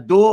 2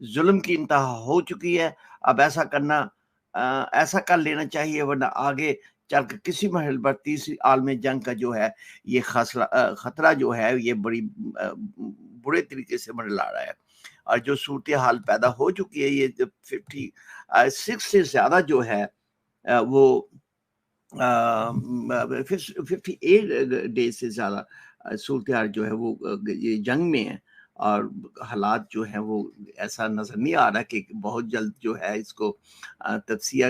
ظلم کی انتہا ہو چکی ہے. اب ایسا کر لینا چاہیے ورنہ آگے چل کر کسی مرحلے پر تیسری عالمی جنگ کا جو ہے یہ خطرہ جو ہے یہ بڑی برے طریقے سے منڈلا رہا ہے. اور جو صورتحال پیدا ہو چکی ہے یہ 56 سے زیادہ جو ہے وہ 58 ڈیز سے زیادہ صورتحال جو ہے وہ یہ جنگ میں ہے. اور حالات جو ہیں وہ ایسا نظر نہیں آ رہا کہ بہت جلد جو ہے اس کو تجزیہ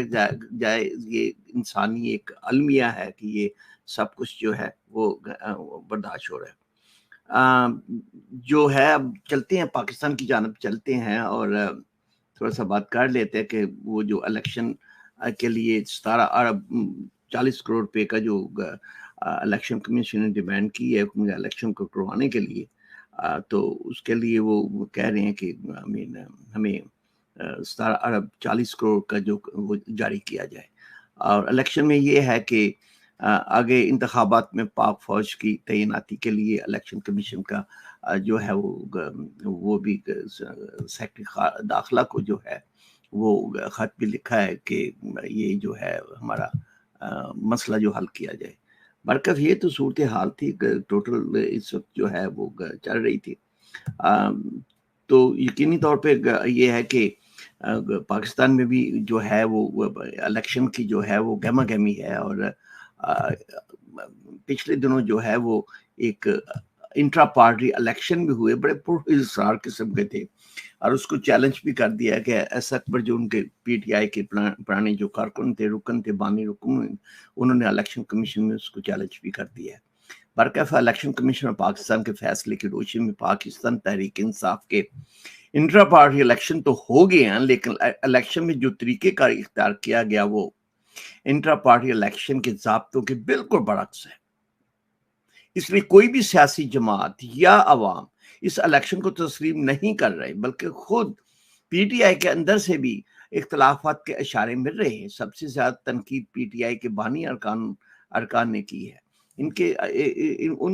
جائے. یہ انسانی ایک المیہ ہے کہ یہ سب کچھ جو ہے وہ برداشت ہو رہا ہے. جو ہے اب چلتے ہیں پاکستان کی جانب چلتے ہیں اور تھوڑا سا بات کر لیتے ہیں کہ وہ جو الیکشن کے لیے 17 ارب 40 کروڑ روپے کا جو الیکشن کمیشن نے ڈیمانڈ کی ہے الیکشن کو کروانے کے لیے، تو اس کے لیے وہ کہہ رہے ہیں کہ ہمیں 17 ارب 40 کروڑ کا جو وہ جاری کیا جائے. اور الیکشن میں یہ ہے کہ آگے انتخابات میں پاک فوج کی تعیناتی کے لیے الیکشن کمیشن کا جو ہے وہ بھی سیکرٹری داخلہ کو جو ہے وہ خط بھی لکھا ہے کہ یہ جو ہے ہمارا مسئلہ جو حل کیا جائے. برکف یہ تو صورتحال تھی ٹوٹل اس وقت جو ہے وہ چل رہی تھی. تو یقینی طور پہ یہ ہے کہ پاکستان میں بھی جو ہے وہ الیکشن کی جو ہے وہ گہما گہمی ہے. اور پچھلے دنوں جو ہے وہ ایک انٹرا پارٹی الیکشن بھی ہوئے بڑے پراسرار قسم کے تھے اور اس کو چیلنج بھی کر دیا کہ ایس اکبر جو ان کے پی ٹی آئی کے پرانے جو کارکن تھے رکن تھے بانی رکن انہوں نے الیکشن کمیشن میں اس کو چیلنج بھی کر دیا ہے. برکف الیکشن کمیشن اور پاکستان کے فیصلے کی روشنی میں پاکستان تحریک انصاف کے انٹرا پارٹی الیکشن تو ہو گئے ہیں لیکن الیکشن میں جو طریقے کا اختیار کیا گیا وہ انٹرا پارٹی الیکشن کے ضابطوں کے بالکل برعکس ہے. اس لیے کوئی بھی سیاسی جماعت یا عوام اس الیکشن کو تسلیم نہیں کر رہے بلکہ خود پی ٹی آئی کے اندر سے بھی اختلافات کے اشارے مل رہے ہیں. سب سے زیادہ تنقید پی ٹی آئی کے بانی ارکان نے کی ہے. ان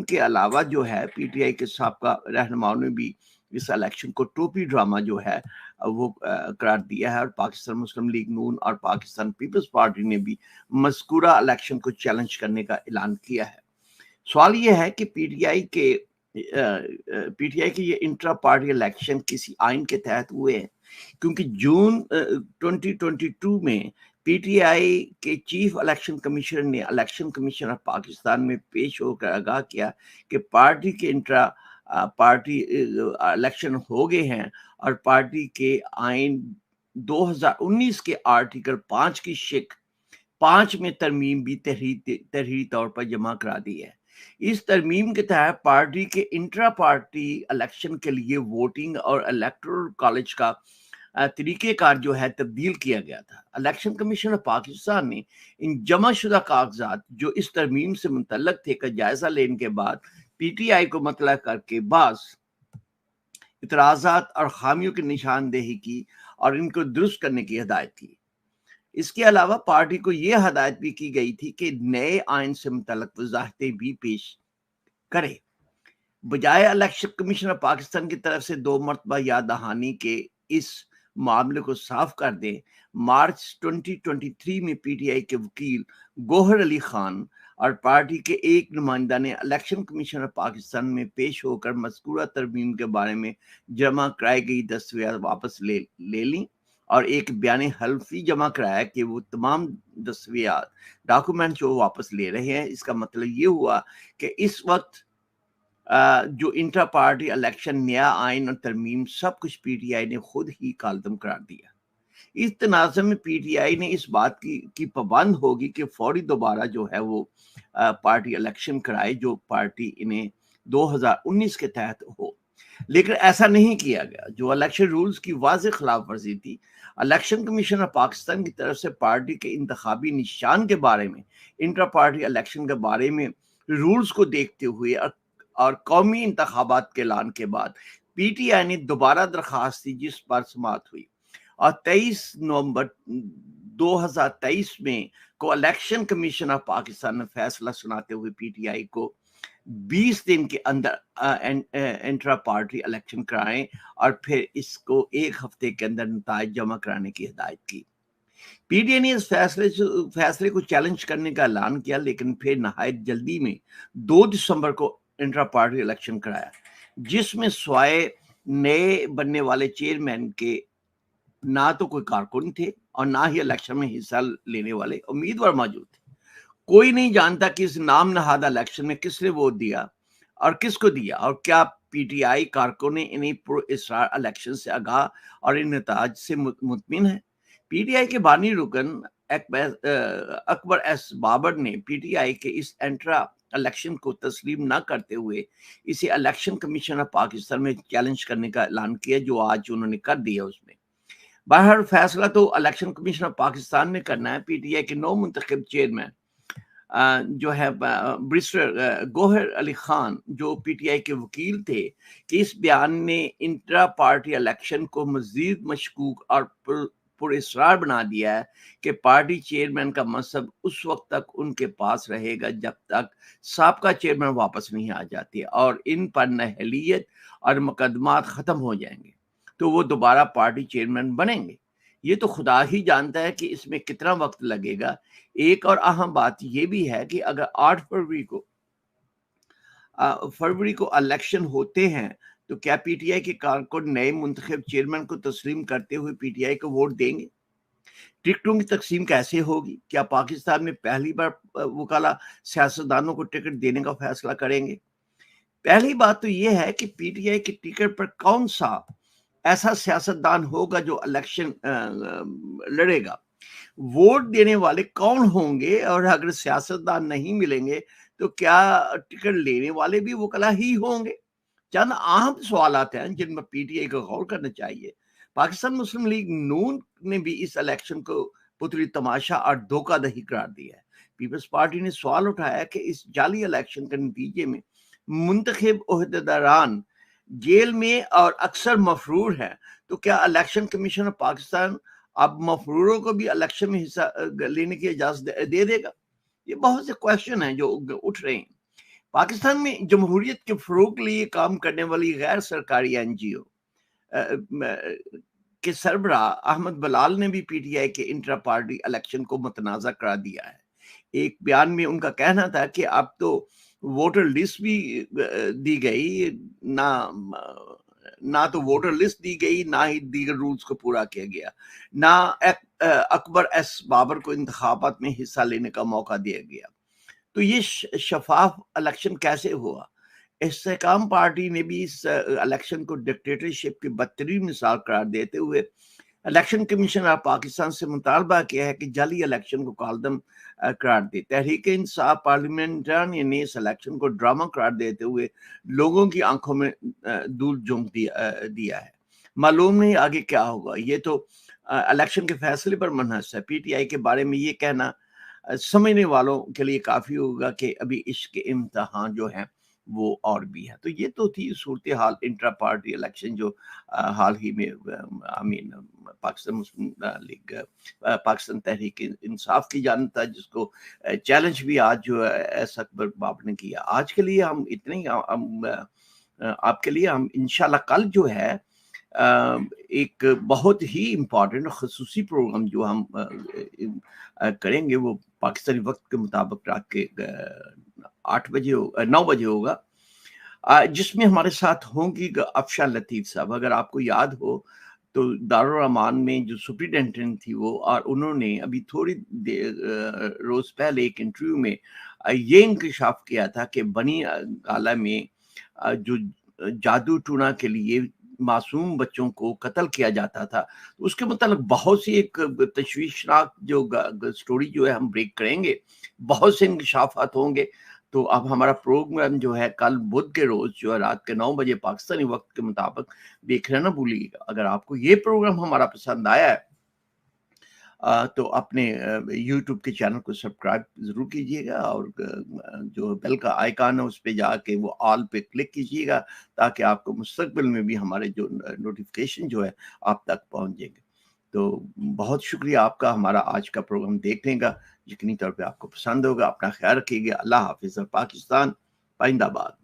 کے علاوہ جو ہے پی ٹی آئی کے سابقہ رہنماؤں نے بھی اس الیکشن کو ٹوپی ڈرامہ جو ہے وہ قرار دیا ہے. اور پاکستان مسلم لیگ نون اور پاکستان پیپلز پارٹی نے بھی مذکورہ الیکشن کو چیلنج کرنے کا اعلان کیا ہے. سوال یہ ہے کہ پی ٹی آئی کے یہ انٹرا پارٹی الیکشن کسی آئین کے تحت ہوئے ہیں کیونکہ جون 2022 میں پی ٹی آئی کے چیف الیکشن کمیشنر نے الیکشن کمیشنر پاکستان میں پیش ہو کر آگاہ کیا کہ پارٹی کے انٹرا پارٹی الیکشن ہو گئے ہیں اور پارٹی کے آئین 2019 کے آرٹیکل 5 کی شق 5 میں ترمیم بھی تحریری طور پر جمع کرا دی ہے. اس ترمیم کے تحت پارٹی کے انٹرا پارٹی الیکشن کے لیے ووٹنگ اور الیکٹورل کالج کا طریقہ کار جو ہے تبدیل کیا گیا تھا. الیکشن کمیشن آف پاکستان نے ان جمع شدہ کاغذات جو اس ترمیم سے متعلق تھے کا جائزہ لینے کے بعد پی ٹی آئی کو مطلع کر کے بعض اعتراضات اور خامیوں کی نشاندہی کی اور ان کو درست کرنے کی ہدایت کی. اس کے علاوہ پارٹی کو یہ ہدایت بھی کی گئی تھی کہ نئے آئین سے متعلق وضاحتیں بھی پیش کرے. بجائے الیکشن کمیشن پاکستان کی طرف سے 2 مرتبہ یاد دہانی کے اس معاملے کو صاف کر دیں. مارچ 2023 میں پی ٹی آئی کے وکیل گوہر علی خان اور پارٹی کے ایک نمائندہ نے الیکشن کمیشن پاکستان میں پیش ہو کر مذکورہ ترمیم کے بارے میں جمع کرائی گئی دستاویزات واپس لے لیں اور ایک بیان حلفی جمع کرایا کہ وہ تمام دستاویزات ڈاکومنٹ جو واپس لے رہے ہیں. اس کا مطلب یہ ہوا کہ اس وقت جو انٹرا پارٹی الیکشن نیا آئین اور ترمیم سب کچھ پی ٹی آئی نے خود ہی کالعدم قرار دیا. اس تناظر میں پی ٹی آئی نے اس بات کی پابند ہوگی کہ فوری دوبارہ جو ہے وہ پارٹی الیکشن کرائے جو پارٹی انہیں 2019 کے تحت ہو. لیکن ایسا نہیں کیا گیا جو الیکشن رولز کی واضح خلاف ورزی تھی. الیکشن کمیشن پاکستان کی طرف سے پارٹی کے انتخابی نشان کے بارے میں انٹرا پارٹی الیکشن کے بارے میں رولز کو دیکھتے ہوئے اور قومی انتخابات کے اعلان کے بعد پی ٹی آئی نے دوبارہ درخواست دی جس پر سماعت ہوئی اور 23 نومبر 2023 میں کو الیکشن کمیشن آف پاکستان نے فیصلہ سناتے ہوئے پی ٹی آئی کو 20 دن کے اندر انٹرا پارٹی الیکشن کرائیں اور پھر اس کو 1 ہفتے کے اندر نتائج جمع کرانے کی ہدایت کی۔ پی ٹی آئی نے اس فیصلے کو چیلنج کرنے کا اعلان کیا، لیکن پھر نہایت جلدی میں 2 دسمبر کو انٹرا پارٹی الیکشن کرایا، جس میں سوائے نئے بننے والے چیئرمین کے نہ تو کوئی کارکن تھے اور نہ ہی الیکشن میں حصہ لینے والے امیدوار موجود تھے۔ کوئی نہیں جانتا کہ اس نام نہاد الیکشن میں کس نے ووٹ دیا اور کس کو دیا، اور کیا پی ٹی آئی کارکنوں نے انہیں پر اسرار الیکشن سے آگاہ اور ان نتائج سے مطمئن ہے۔ پی ٹی آئی کے بانی رکن اکبر ایس بابر نے پی ٹی آئی کے اس انٹرا الیکشن کو تسلیم نہ کرتے ہوئے اسے الیکشن کمیشن آف پاکستان میں چیلنج کرنے کا اعلان کیا، جو آج انہوں نے کر دیا۔ اس میں بہرحال فیصلہ تو الیکشن کمیشن آف پاکستان نے کرنا ہے۔ پی ٹی آئی کے نو منتخب چیئرمین جو ہے بریسٹر گوہر علی خان، جو پی ٹی آئی کے وکیل تھے، کہ اس بیان نے انٹرا پارٹی الیکشن کو مزید مشکوک اور پر اصرار بنا دیا ہے کہ پارٹی چیئرمین کا منصب اس وقت تک ان کے پاس رہے گا جب تک سابقہ چیئرمین واپس نہیں آ جاتے اور ان پر نااہلیت اور مقدمات ختم ہو جائیں گے تو وہ دوبارہ پارٹی چیئرمین بنیں گے۔ یہ تو خدا ہی جانتا ہے کہ اس میں کتنا وقت لگے گا۔ ایک اور اہم بات یہ بھی ہے کہ اگر 8 فروری کو الیکشن ہوتے ہیں تو کیا پی ٹی آئی کے کارکن نئے منتخب چیئرمین کو تسلیم کرتے ہوئے پی ٹی آئی کو ووٹ دیں گے؟ ٹکٹوں کی تقسیم کیسے ہوگی؟ کیا پاکستان میں پہلی بار وکلا سیاستدانوں کو ٹکٹ دینے کا فیصلہ کریں گے؟ پہلی بات تو یہ ہے کہ پی ٹی آئی کے ٹکٹ پر کون سا ایسا سیاستدان ہوگا جو الیکشن لڑے گا، ووٹ دینے والے کون ہوں گے، اور اگر سیاستدان نہیں ملیں گے تو کیا ٹکٹ لینے والے بھی وکلا ہی ہوں گے؟ چند اہم سوالات ہیں جن پر پی ٹی آئی کو غور کرنا چاہیے۔ پاکستان مسلم لیگ نون نے بھی اس الیکشن کو پتلی تماشا اور دھوکہ دہی قرار دیا ہے۔ پیپلز پارٹی نے سوال اٹھایا کہ اس جعلی الیکشن کے نتیجے میں منتخب عہدیداران جیل میں اور اکثر مفرور ہیں، تو کیا الیکشن کمیشن آف پاکستان اب مفروروں کو بھی الیکشن میں حصہ لینے کی اجازت دے دے گا؟ یہ بہت سے کویشچن ہیں جو اٹھ رہے ہیں۔ پاکستان میں جمہوریت کے فروغ کے لیے کام کرنے والی غیر سرکاری این جی او کے سربراہ احمد بلال نے بھی پی ٹی آئی کے انٹرا پارٹی الیکشن کو متنازع قرار دیا ہے۔ ایک بیان میں ان کا کہنا تھا کہ اب تو ووٹر لسٹ بھی دی گئی، نہ تو ووٹر لسٹ دی گئی، نہ ہی دیگر رولز کو پورا کیا گیا، نہ اکبر ایس بابر کو انتخابات میں حصہ لینے کا موقع دیا گیا۔ تو یہ شفاف الیکشن کیسے ہوا؟ استحکام پارٹی نے بھی اس الیکشن کو ڈکٹیٹرشپ کی بدترین مثال قرار دیتے ہوئے الیکشن کمیشن آف پاکستان سے مطالبہ کیا ہے کہ جعلی الیکشن کو کالعدم قرار دے۔ تحریک انصاف پارلیمنٹرین نے اس الیکشن کو ڈرامہ قرار دیتے ہوئے لوگوں کی آنکھوں میں دھول جھونک دیا ہے۔ معلوم نہیں آگے کیا ہوگا، یہ تو الیکشن کے فیصلے پر منحصر ہے۔ پی ٹی آئی کے بارے میں یہ کہنا سمجھنے والوں کے لیے کافی ہوگا کہ ابھی اس کے امتحان جو ہیں وہ اور بھی ہے۔ تو یہ تو تھی صورتحال انٹرا پارٹی الیکشن جو حال ہی میں پاکستان مسلم لیگ پاکستان تحریک انصاف کی جانب تھا، جس کو چیلنج بھی آج جو ایس اکبر باب نے کیا۔ آج کے لیے ہم اتنے ہی، آپ کے لیے ہم انشاءاللہ کل جو ہے ایک بہت ہی امپورٹنٹ خصوصی پروگرام جو ہم کریں گے، وہ پاکستانی وقت کے مطابق رات کے 9 بجے ہوگا، جس میں ہمارے ساتھ ہوں گی افشا لطیف صاحب۔ اگر آپ کو یاد ہو تو دارالرحمان میں جو سپرنٹینڈنٹ تھی وہ، اور انہوں نے ابھی تھوڑی روز پہلے ایک انٹرویو میں یہ انکشاف کیا تھا کہ بنی گالہ میں جو جادو ٹونا کے لیے معصوم بچوں کو قتل کیا جاتا تھا، اس کے متعلق بہت سی ایک تشویشناک جو سٹوری جو ہے ہم بریک کریں گے، بہت سے انکشافات ہوں گے۔ تو اب ہمارا پروگرام جو ہے کل بدھ کے روز جو ہے رات کے 9 بجے پاکستانی وقت کے مطابق دیکھنا نہ بھولیے گا۔ اگر آپ کو یہ پروگرام ہمارا پسند آیا ہے تو اپنے یوٹیوب کے چینل کو سبسکرائب ضرور کیجیے گا، اور جو بیل کا آئیکن ہے اس پہ جا کے وہ آل پہ کلک کیجیے گا، تاکہ آپ کو مستقبل میں بھی ہمارے جو نوٹیفیکیشن جو ہے آپ تک پہنچ جائیں گے۔ تو بہت شکریہ آپ کا ہمارا آج کا پروگرام دیکھنے کا، یقینی طور پہ آپ کو پسند ہوگا۔ اپنا خیال رکھیے گا۔ اللہ حافظ۔ اور پاکستان پائندہ باد.